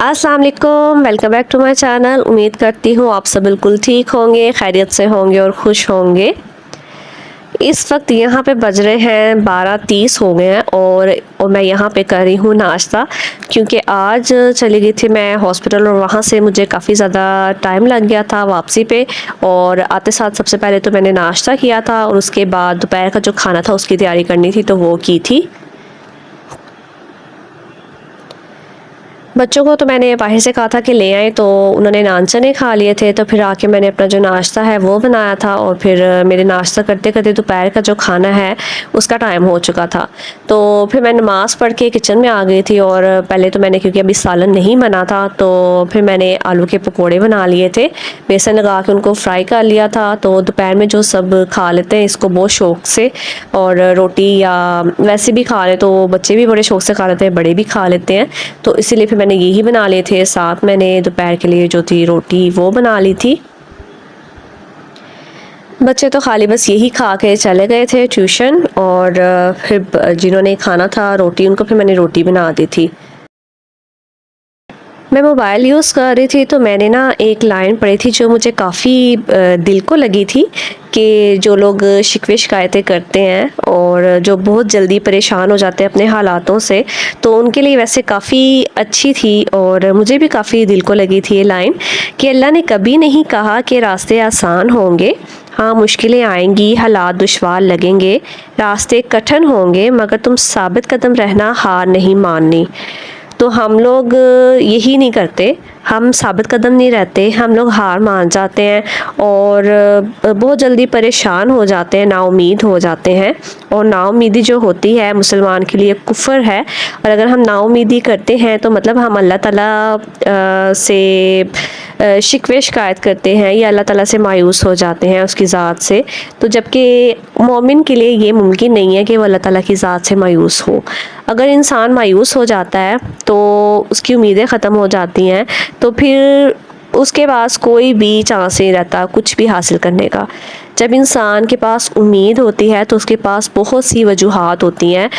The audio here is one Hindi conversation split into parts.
अस्सलाम वालेकुम, welcome back to my channel. उम्मीद करती हूँ आप सब बिल्कुल ठीक होंगे, खैरियत से होंगे और खुश होंगे। इस वक्त यहाँ पे बज रहे हैं 12:30 हो गए हैं और मैं यहाँ पे कर रही हूँ नाश्ता, क्योंकि आज चली गई थी मैं हॉस्पिटल और वहाँ से मुझे काफ़ी ज़्यादा टाइम लग गया था वापसी पे। और आते साथ सबसे पहले तो मैंने नाश्ता किया था और उसके बाद दोपहर का जो खाना था उसकी तैयारी करनी थी, तो वो की थी। बच्चों को तो मैंने बाहर से कहा था कि ले आएँ, तो उन्होंने नान चने खा लिए थे, तो फिर आके मैंने अपना जो नाश्ता है वो बनाया था और फिर मेरे नाश्ता करते करते दोपहर का जो खाना है उसका टाइम हो चुका था। तो फिर मैं नमाज़ पढ़ के किचन में आ गई थी और पहले तो मैंने, क्योंकि अभी सालन नहीं बना था, तो फिर मैंने आलू के पकौड़े बना लिए थे, बेसन लगा के उनको फ्राई कर लिया था। तो दोपहर में जो सब खा लेते हैं इसको बहुत शौक़ से, और रोटी या वैसे भी खा लें तो बच्चे भी बड़े शौक़ से खा लेते हैं, बड़े भी खा लेते हैं, तो इसीलिए फिर मैंने यही बना लिए थे। साथ मैंने दोपहर के लिए जो थी रोटी वो बना ली थी। बच्चे तो खाली बस यही खा के चले गए थे ट्यूशन, और फिर जिन्होंने खाना था रोटी, उनको फिर मैंने रोटी बना दी थी। मैं मोबाइल यूज़ कर रही थी तो मैंने ना एक लाइन पढ़ी थी जो मुझे काफ़ी दिल को लगी थी, कि जो लोग शिकवे शिकायतें करते हैं और जो बहुत जल्दी परेशान हो जाते हैं अपने हालातों से, तो उनके लिए वैसे काफ़ी अच्छी थी और मुझे भी काफ़ी दिल को लगी थी ये लाइन, कि अल्लाह ने कभी नहीं कहा कि रास्ते आसान होंगे। हाँ, मुश्किलें आएंगी, हालात दुश्वार लगेंगे, रास्ते कठिन होंगे, मगर तुम साबित कदम रहना, हार नहीं माननी। तो हम लोग यही नहीं करते, हम साबित कदम नहीं रहते, हम लोग हार मान जाते हैं और बहुत जल्दी परेशान हो जाते हैं, नाउम्मीद हो जाते हैं। और नाउम्मीदी जो होती है मुसलमान के लिए कुफ्र है, और अगर हम नाउम्मीदी करते हैं तो मतलब हम अल्लाह ताला से शिकवे शिकायत करते हैं या अल्लाह ताला से मायूस हो जाते हैं, उसकी ज़ात से। तो जबकि मोमिन के लिए ये मुमकिन नहीं है कि वो अल्लाह ताला की ज़ात से मायूस हो। अगर इंसान मायूस हो जाता है तो उसकी उम्मीदें ख़त्म हो जाती हैं, तो फिर उसके पास कोई भी चांस नहीं रहता कुछ भी हासिल करने का। जब इंसान के पास उम्मीद होती है तो उसके पास बहुत सी वजूहात होती हैं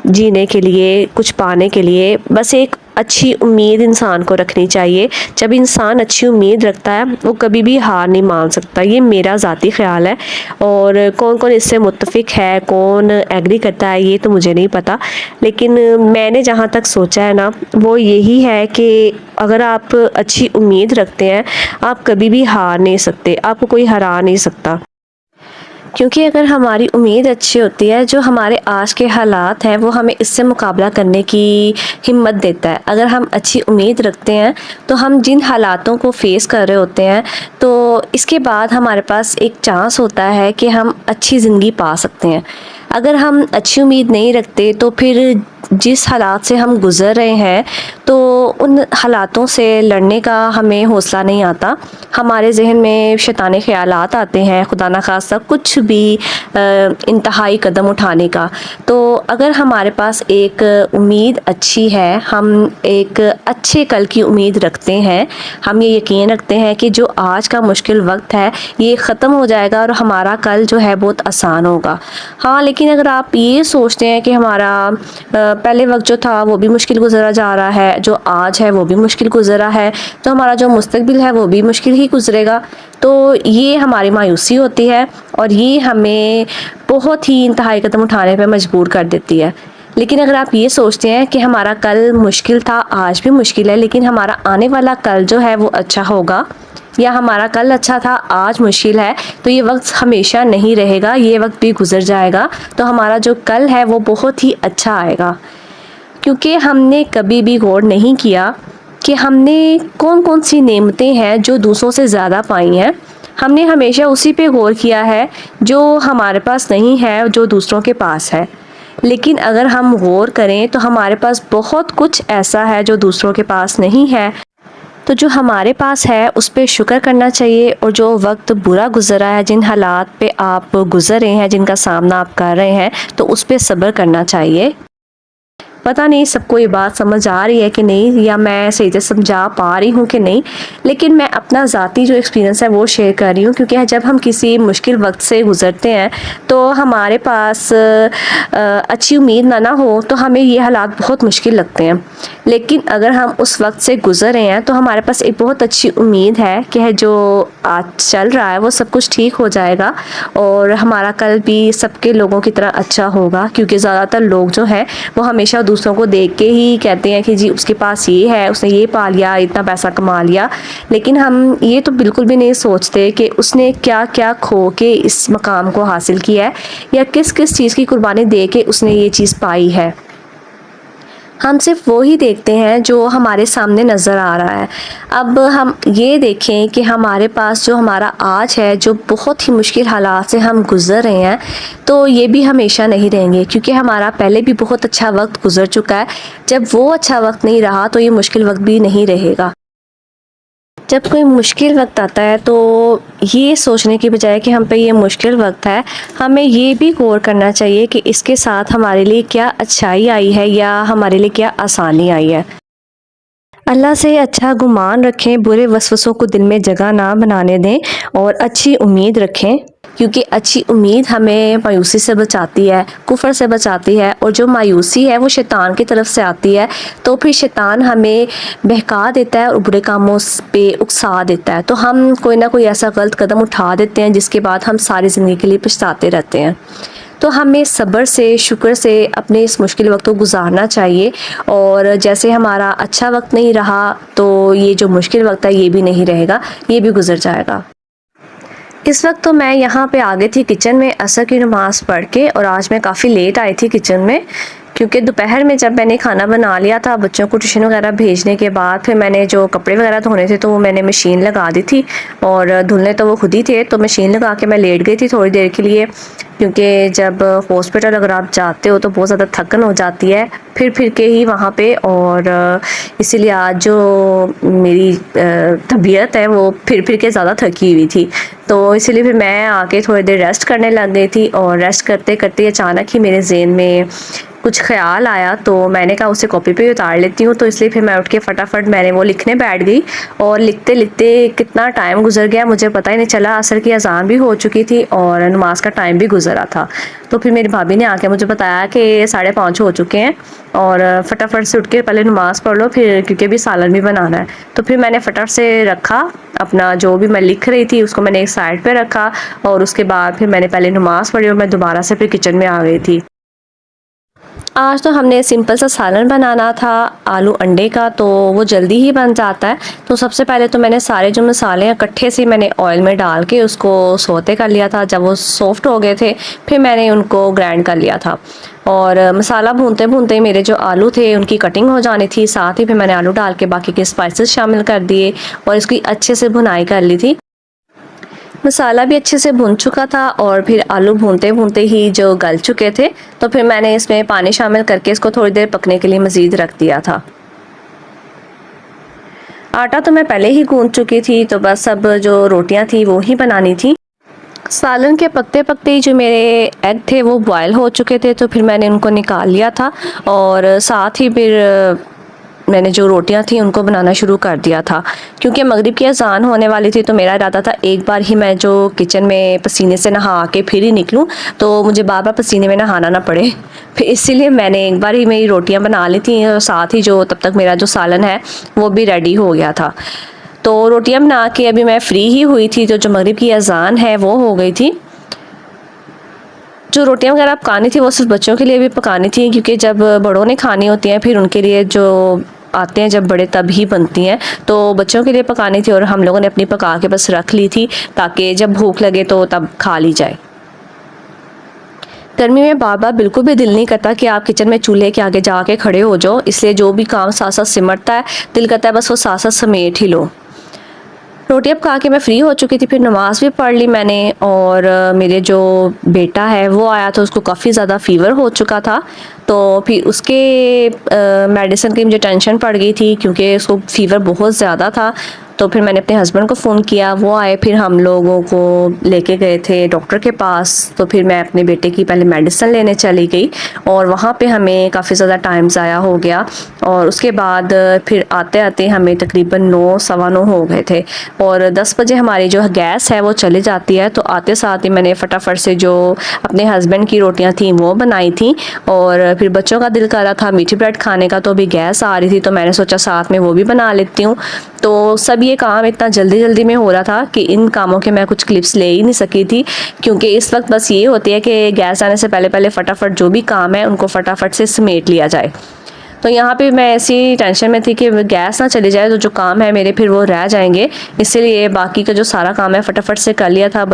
जीने के लिए, कुछ पाने के लिए। बस एक अच्छी उम्मीद इंसान को रखनी चाहिए। जब इंसान अच्छी उम्मीद रखता है वो कभी भी हार नहीं मान सकता, ये मेरा ज़ाती ख़्याल है। और कौन कौन इससे मुत्तफ़िक है, कौन एग्री करता है, ये तो मुझे नहीं पता, लेकिन मैंने जहाँ तक सोचा है ना वो यही है कि अगर आप अच्छी उम्मीद रखते हैं आप कभी भी हार नहीं सकते, आपको कोई हरा नहीं सकता। क्योंकि अगर हमारी उम्मीद अच्छी होती है, जो हमारे आज के हालात हैं वो हमें इससे मुकाबला करने की हिम्मत देता है। अगर हम अच्छी उम्मीद रखते हैं तो हम जिन हालातों को फेस कर रहे होते हैं, तो इसके बाद हमारे पास एक चांस होता है कि हम अच्छी ज़िंदगी पा सकते हैं। अगर हम अच्छी उम्मीद नहीं रखते तो फिर जिस हालात से हम गुज़र रहे हैं, तो उन हालातों से लड़ने का हमें हौसला नहीं आता। हमारे जहन में शैतानी ख़यालात आते हैं, खुदा न खास्ता कुछ भी इंतहाई कदम उठाने का। तो अगर हमारे पास एक उम्मीद अच्छी है, हम एक अच्छे कल की उम्मीद रखते हैं, हम ये यकीन रखते हैं कि जो आज का मुश्किल वक्त है ये ख़त्म हो जाएगा और हमारा कल जो है बहुत आसान होगा। हाँ, लेकिन अगर आप ये सोचते हैं कि हमारा पहले वक्त जो था वो भी मुश्किल गुजरा जा रहा है, जो आज है वो भी मुश्किल गुजरा है, तो हमारा जो मुस्तकबिल है वो भी मुश्किल ही गुजरेगा, तो ये हमारी मायूसी होती है और ये हमें बहुत ही इंतहाई कदम उठाने पर मजबूर कर देती है। लेकिन अगर आप ये सोचते हैं कि हमारा कल मुश्किल था, आज भी मुश्किल है, लेकिन हमारा आने वाला कल जो है वो अच्छा होगा, या हमारा कल अच्छा था आज मुश्किल है, तो ये वक्त हमेशा नहीं रहेगा, ये वक्त भी गुजर जाएगा, तो हमारा जो कल है वो बहुत ही अच्छा आएगा। क्योंकि हमने कभी भी गौर नहीं किया कि हमने कौन कौन सी नेमतें हैं जो दूसरों से ज़्यादा पाई हैं। हमने हमेशा उसी पे गौर किया है जो हमारे पास नहीं है, जो दूसरों के पास है। लेकिन अगर हम गौर करें तो हमारे पास बहुत कुछ ऐसा है जो दूसरों के पास नहीं है। तो जो हमारे पास है उस पर शुक्र करना चाहिए, और जो वक्त बुरा गुजरा है, जिन हालात पे आप गुजर रहे हैं, जिनका सामना आप कर रहे हैं, तो उस पर सब्र करना चाहिए। पता नहीं सबको ये बात समझ आ रही है कि नहीं, या मैं सही से समझा पा रही हूँ कि नहीं, लेकिन मैं अपना ज़ाती जो एक्सपीरियंस है वो शेयर कर रही हूँ। क्योंकि जब हम किसी मुश्किल वक्त से गुज़रते हैं तो हमारे पास अच्छी उम्मीद ना हो तो हमें ये हालात बहुत मुश्किल लगते हैं। लेकिन अगर हम उस वक्त से गुज़र रहे हैं तो हमारे पास एक बहुत अच्छी उम्मीद है कि जो आज चल रहा है वो सब कुछ ठीक हो जाएगा और हमारा कल भी सबके लोगों की तरह अच्छा होगा। क्योंकि ज़्यादातर लोग जो है वो हमेशा दूसरों को देख के ही कहते हैं कि जी उसके पास ये है, उसने ये पा लिया, इतना पैसा कमा लिया। लेकिन हम ये तो बिल्कुल भी नहीं सोचते कि उसने क्या क्या खो के इस मकाम को हासिल किया है या किस किस चीज़ की कुर्बानी दे के उसने ये चीज़ पाई है। हम सिर्फ वो ही देखते हैं जो हमारे सामने नज़र आ रहा है। अब हम ये देखें कि हमारे पास जो हमारा आज है, जो बहुत ही मुश्किल हालात से हम गुज़र रहे हैं, तो ये भी हमेशा नहीं रहेंगे। क्योंकि हमारा पहले भी बहुत अच्छा वक्त गुज़र चुका है। जब वो अच्छा वक्त नहीं रहा तो ये मुश्किल वक्त भी नहीं रहेगा। जब कोई मुश्किल वक्त आता है तो ये सोचने की बजाय कि हम पे ये मुश्किल वक्त है, हमें ये भी गौर करना चाहिए कि इसके साथ हमारे लिए क्या अच्छाई आई है या हमारे लिए क्या आसानी आई है। अल्लाह से अच्छा गुमान रखें, बुरे वसवसों को दिल में जगह ना बनाने दें और अच्छी उम्मीद रखें। क्योंकि अच्छी उम्मीद हमें मायूसी से बचाती है, कुफ्र से बचाती है। और जो मायूसी है वो शैतान की तरफ से आती है, तो फिर शैतान हमें बहका देता है और बुरे कामों पे उकसा देता है। तो हम कोई ना कोई ऐसा गलत कदम उठा देते हैं जिसके बाद हम सारी ज़िंदगी के लिए पछताते रहते हैं। तो हमें सब्र से, शुक्र से अपने इस मुश्किल वक्त को गुजारना चाहिए। और जैसे हमारा अच्छा वक्त नहीं रहा तो ये जो मुश्किल वक्त है ये भी नहीं रहेगा, ये भी गुजर जाएगा। इस वक्त तो मैं यहाँ पे आ गई थी किचन में असर की नमाज़ पढ़ के, और आज मैं काफ़ी लेट आई थी किचन में। क्योंकि दोपहर में जब मैंने खाना बना लिया था बच्चों को ट्यूशन वगैरह भेजने के बाद, फिर मैंने जो कपड़े वगैरह धोने थे तो वो मैंने मशीन लगा दी थी, और धुलने तो वो खुद ही थे। तो मशीन लगा के मैं लेट गई थी थोड़ी देर के लिए। क्योंकि जब हॉस्पिटल अगर आप जाते हो तो बहुत ज़्यादा थकन हो जाती है फिर के ही वहाँ पे। और इसीलिए आज जो मेरी तबीयत है वो फिर के ज़्यादा थकी हुई थी। तो इसीलिए फिर मैं आके थोड़ी देर रेस्ट करने लग गई थी। और रेस्ट करते करते अचानक ही मेरे ज़हन में कुछ ख्याल आया, तो मैंने कहा उसे कॉपी पे उतार लेती हूँ। तो इसलिए फिर मैं उठ के फटाफट मैंने वो लिखने बैठ गई। और लिखते लिखते कितना टाइम गुजर गया मुझे पता ही नहीं चला। असर की अज़ान भी हो चुकी थी और नमाज का टाइम भी गुजरा था। तो फिर मेरी भाभी ने आके मुझे बताया कि 5:30 हो चुके हैं और फटाफट से उठ के पहले नमाज पढ़ लो, फिर क्योंकि भी सालन भी बनाना है। तो फिर मैंने फटाफट से रखा अपना जो भी मैं लिख रही थी उसको मैंने एक साइड पे रखा, और उसके बाद फिर मैंने पहले नमाज पढ़ी और मैं दोबारा से फिर किचन में आ गई थी। आज तो हमने सिंपल सा सालन बनाना था आलू अंडे का, तो वो जल्दी ही बन जाता है। तो सबसे पहले तो मैंने सारे जो मसाले हैं इकट्ठे से मैंने ऑयल में डाल के उसको सौते कर लिया था। जब वो सॉफ्ट हो गए थे फिर मैंने उनको ग्राइंड कर लिया था। और मसाला भूनते भूनते मेरे जो आलू थे उनकी कटिंग हो जानी थी। साथ ही फिर मैंने आलू डाल के बाकी के स्पाइसेस शामिल कर दिए और इसकी अच्छे से भुनाई कर ली थी। मसाला भी अच्छे से भुन चुका था और फिर आलू भूनते भूनते ही जो गल चुके थे, तो फिर मैंने इसमें पानी शामिल करके इसको थोड़ी देर पकने के लिए मज़ीद रख दिया था। आटा तो मैं पहले ही गूंथ चुकी थी, तो बस अब जो रोटियां थी वो ही बनानी थी। सालन के पकते पकते ही जो मेरे एग थे वो बॉयल हो चुके थे, तो फिर मैंने उनको निकाल लिया था। और साथ ही फिर मैंने जो रोटियां थी उनको बनाना शुरू कर दिया था। क्योंकि मगरिब की अज़ान होने वाली थी तो मेरा इरादा था एक बार ही मैं जो किचन में पसीने से नहा के फिर ही निकलूं, तो मुझे बार बार पसीने में नहाना ना पड़े। फिर इसीलिए मैंने एक बार ही मेरी रोटियां बना ली थी और साथ ही जो तब तक मेरा जो सालन है वो भी रेडी हो गया था। तो रोटियां बना के अभी मैं फ्री ही हुई थी, तो जो मगरिब की अज़ान है वो हो गई थी। जो रोटियां वगैरह पकानी थी वो सिर्फ बच्चों के लिए भी पकानी थी, क्योंकि जब बड़ों ने खानी होती हैं फिर उनके लिए जो आते हैं जब बड़े तब ही बनती हैं। तो बच्चों के लिए पकानी थी और हम लोगों ने अपनी पका के बस रख ली थी ताकि जब भूख लगे तो तब खा ली जाए। गर्मी में बार बार बिल्कुल भी दिल नहीं करता कि आप किचन में चूल्हे के आगे जाके खड़े हो जाओ, इसलिए जो भी काम साथ साथ सिमटता है दिल करता है बस वो साथ साथ समेट ही लो। रोटियां पका के मैं फ़्री हो चुकी थी, फिर नमाज़ भी पढ़ ली मैंने। और मेरे जो बेटा है वो आया तो उसको काफ़ी ज़्यादा फ़ीवर हो चुका था, तो फिर उसके मेडिसिन की मुझे टेंशन पड़ गई थी क्योंकि उसको फ़ीवर बहुत ज़्यादा था। तो फिर मैंने अपने हस्बैंड को फ़ोन किया, वो आए, फिर हम लोगों को लेके गए थे डॉक्टर के पास। तो फिर मैं अपने बेटे की पहले मेडिसिन लेने चली गई और वहाँ पे हमें काफ़ी ज़्यादा टाइम ज़ाया हो गया और उसके बाद फिर आते आते हमें तकरीबन 9 सवा 9 हो गए थे और 10 बजे हमारी जो गैस है वो चली जाती है। तो आते साथ ही मैंने फटाफट से जो अपने हस्बैंड की रोटियां थी वो बनाई थी और फिर बच्चों का दिल कर रहा था मीठी ब्रेड खाने का, तो अभी गैस आ रही थी तो मैंने सोचा साथ में वो भी बना लेती हूँ। तो सब ये काम इतना जल्दी जल्दी में हो रहा था कि इन कामों के मैं कुछ क्लिप्स ले ही नहीं सकी थी, क्योंकि इस वक्त बस ये होती है कि गैस आने से पहले पहले फटाफट जो भी काम है उनको फटाफट से समेट लिया जाए। तो यहाँ पे मैं ऐसी टेंशन में थी कि गैस ना चली जाए तो जो काम है मेरे फिर वो रह जाएंगे, इसीलिए बाकी का जो सारा काम है फटाफट से कर लिया था।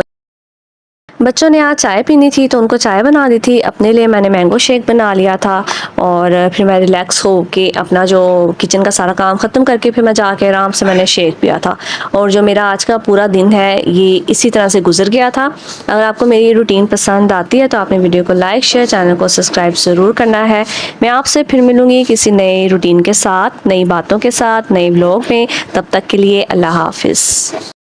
बच्चों ने आज चाय पीनी थी तो उनको चाय बना दी थी, अपने लिए मैंने मैंगो शेक बना लिया था और फिर मैं रिलैक्स हो के अपना जो किचन का सारा काम ख़त्म करके फिर मैं जाके आराम से मैंने शेक पिया था। और जो मेरा आज का पूरा दिन है ये इसी तरह से गुजर गया था। अगर आपको मेरी ये रूटीन पसंद आती है तो आपने वीडियो को लाइक शेयर, चैनल को सब्सक्राइब ज़रूर करना है। मैं आपसे फिर मिलूँगी किसी नए रूटीन के साथ, नई बातों के साथ, नए व्लॉग में। तब तक के लिए अल्लाह हाफिज़।